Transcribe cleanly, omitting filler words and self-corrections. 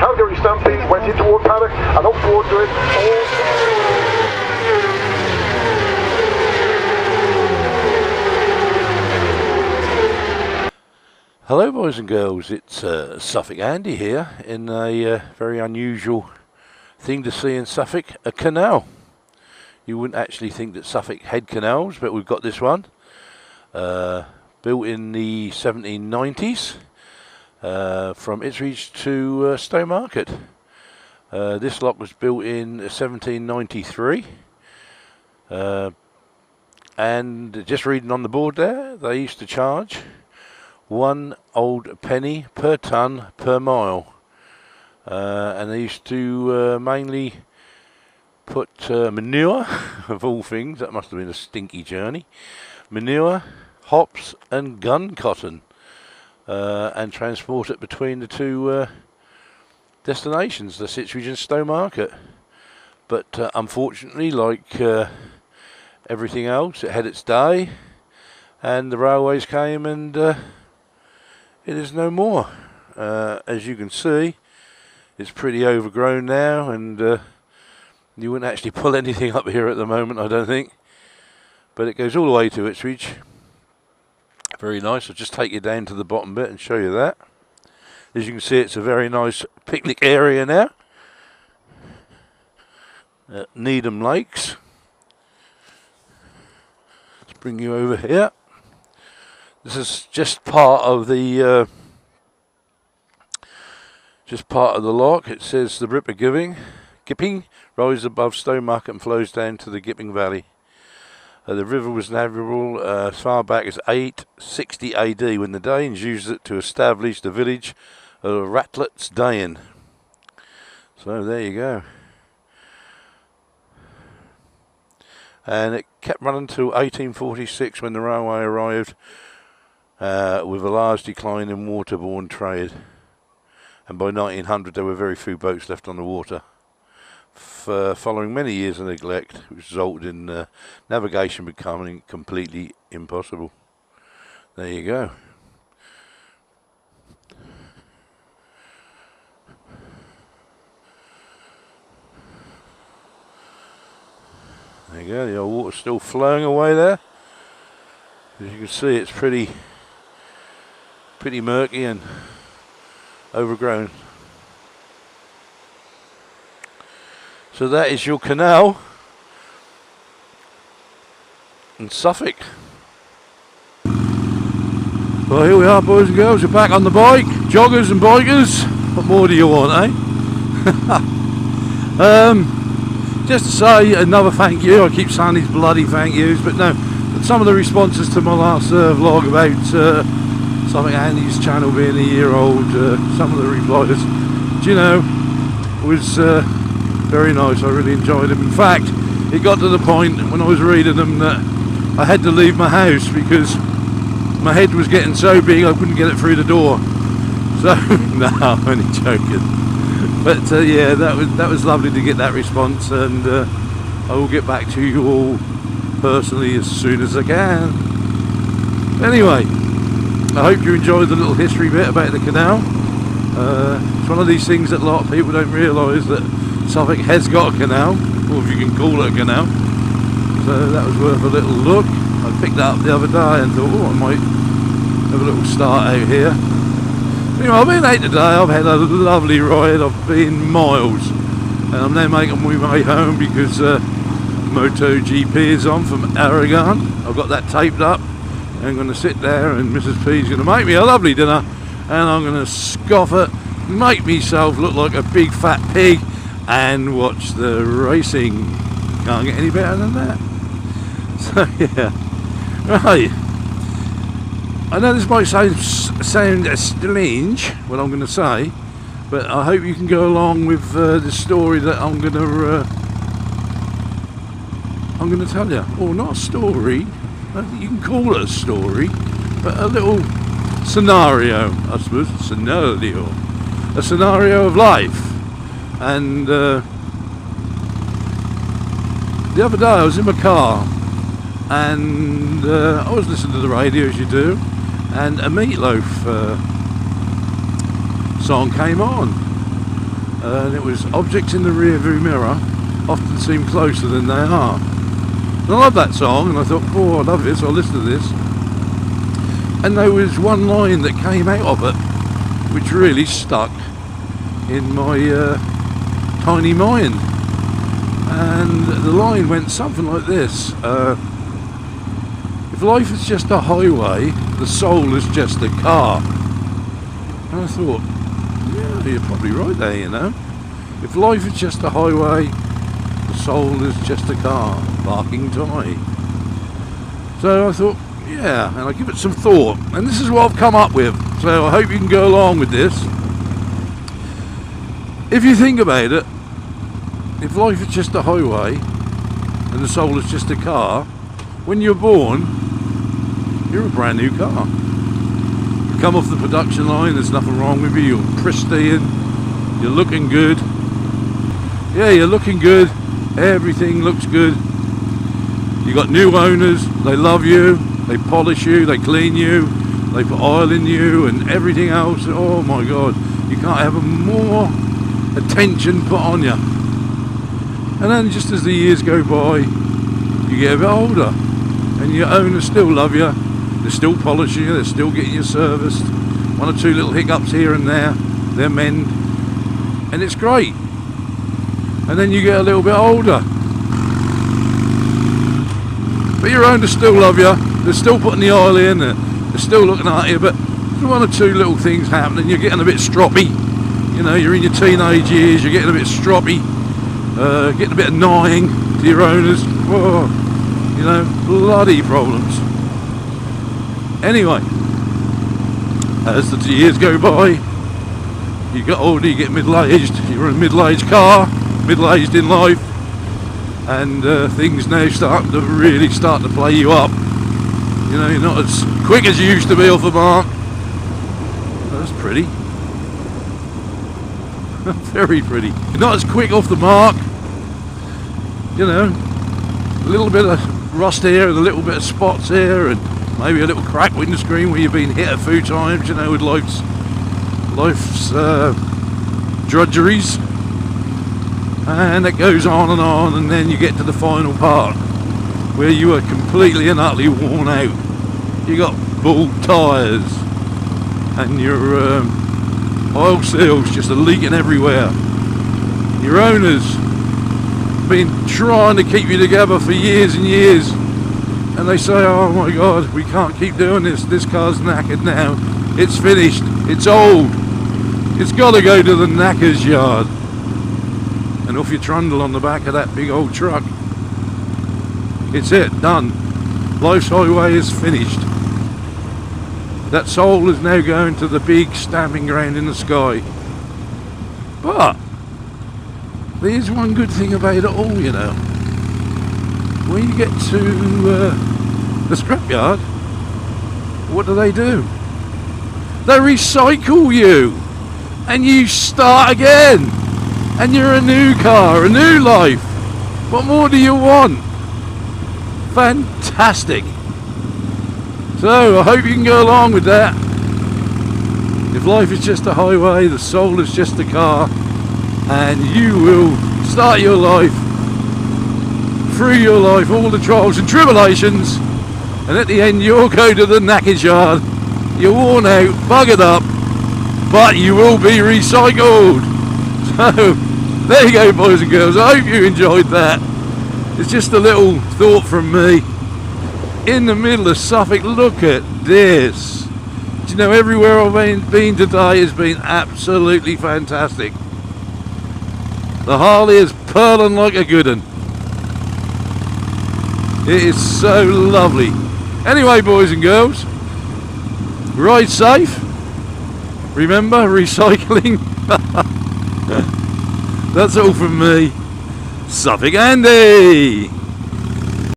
Calgary Stampede went into toward paddock and up towards it. Hello boys and girls, it's Suffolk Andy here in a very unusual thing to see in Suffolk, a canal. You wouldn't actually think that Suffolk had canals, but we've got this one. Built in the 1790s from Ipswich to Stowmarket. This lock was built in 1793. And just reading on the board there, they used to charge 1 old penny per ton per mile, and they used to mainly put manure, of all things, that must have been a stinky journey, manure, hops and gun cotton, and transport it between the two destinations, the Ipswich and Stowmarket. But unfortunately, like everything else, it had its day, and the railways came and it is no more. As you can see, it's pretty overgrown now, and you wouldn't actually pull anything up here at the moment, I don't think. But it goes all the way to Ipswich. Very nice. I'll just take you down to the bottom bit and show you that. As you can see, it's a very nice picnic area now at Needham Lakes. Let's bring you over here. This is just part of the lock. It says the Ripper Gipping rises above Stowmarket and flows down to the Gipping Valley. The river was navigable as far back as 860 AD, when the Danes used it to establish the village of Ratlet's Dain. So there you go. And it kept running until 1846, when the railway arrived, with a large decline in waterborne trade. And by 1900 there were very few boats left on the water. Following many years of neglect, which resulted in navigation becoming completely impossible. There you go. There you go, the old water's still flowing away there. As you can see, it's pretty murky and overgrown. So that is your canal in Suffolk. Well, here we are, boys and girls. We're back on the bike, joggers and bikers. What more do you want, eh? Just to say another thank you. I keep saying these bloody thank yous, but no. Some of the responses to my last vlog about Suffolk Andy's channel being a year old, some of the replies, do you know, was very nice. I really enjoyed them. In fact, it got to the point when I was reading them that I had to leave my house because my head was getting so big I couldn't get it through the door. So no, I'm only joking. But yeah, that was lovely to get that response, and I will get back to you all personally as soon as I can. Anyway, I hope you enjoyed the little history bit about the canal. It's one of these things that a lot of people don't realise, that Suffolk has got a canal, or if you can call it a canal. So that was worth a little look. I picked that up the other day and thought, oh, I might have a little start out here. Anyway, I've been out today. I've had a lovely ride. I've been miles, and I'm now making my way home because MotoGP is on from Aragon. I've got that taped up. I'm going to sit there, and Mrs. P's going to make me a lovely dinner, and I'm going to scoff it, make myself look like a big fat pig, and watch the racing. Can't get any better than that. So yeah, right. I know this might sound strange, what I'm going to say, but I hope you can go along with the story that I'm going to tell you. Or not a story, you can call it a story, but a little scenario, I suppose. A scenario of life. And the other day I was in my car, and I was listening to the radio, as you do, and a Meatloaf song came on, and it was objects in the rear view mirror often seem closer than they are. And I love that song, and I thought, oh, I love this, I'll listen to this. And there was one line that came out of it which really stuck in my tiny mind. And the line went something like this: if life is just a highway, the soul is just a car. And I thought, yeah, you're probably right there, you know. If life is just a highway, the soul is just a car, barking Tommy. So I thought, yeah, and I give it some thought, and this is what I've come up with, so I hope you can go along with this. If you think about it, if life is just a highway and the soul is just a car, when you're born, you're a brand new car. You come off the production line, there's nothing wrong with you, you're pristine, you're looking good. Yeah, you're looking good, everything looks good. You got new owners, they love you, they polish you, they clean you, they put oil in you and everything else. Oh my God, you can't have more attention put on you. And then just as the years go by, you get a bit older, and your owners still love you, they're still polishing you, they're still getting you serviced. One or two little hiccups here and there, they're mend, and it's great. And then you get a little bit older, but your owners still love you, they're still putting the oil in, they're still looking at you, but one or two little things happen and you're getting a bit stroppy. You know, you're in your teenage years, you're getting a bit stroppy, getting a bit annoying to your owners. Whoa, you know, bloody problems. Anyway, as the years go by, you get older, you get middle-aged, you're in a middle-aged car, middle-aged in life, and things now really start to play you up. You know, you're not as quick as you used to be off the mark. That's pretty. Very pretty. You're not as quick off the mark. You know, a little bit of rust here and a little bit of spots here and maybe a little crack windscreen where you've been hit a few times, you know, with life's drudgeries. And it goes on, and then you get to the final part where you are completely and utterly worn out. You got bald tyres and your oil seals just are leaking everywhere. Your owners have been trying to keep you together for years and years, and they say, oh my God, we can't keep doing this car's knackered now, it's finished, it's old, it's got to go to the knacker's yard. And off you trundle on the back of that big old truck. It's it, done. Life's highway is finished. That soul is now going to the big stamping ground in the sky. But there's one good thing about it all, you know. When you get to the scrapyard, what do? They recycle you, and you start again. And you're a new car, a new life. What more do you want? Fantastic. So I hope you can go along with that. If life is just a highway, the soul is just a car, and you will start your life, through your life, all the trials and tribulations, and at the end you'll go to the knacker's yard. You're worn out, buggered up, but you will be recycled. So there you go, boys and girls, I hope you enjoyed that. It's just a little thought from me. In the middle of Suffolk, look at this. Do you know, everywhere I've been today has been absolutely fantastic. The Harley is purling like a good one. It is so lovely. Anyway, boys and girls, ride safe. Remember, recycling. That's all from me. Suffolk Andy.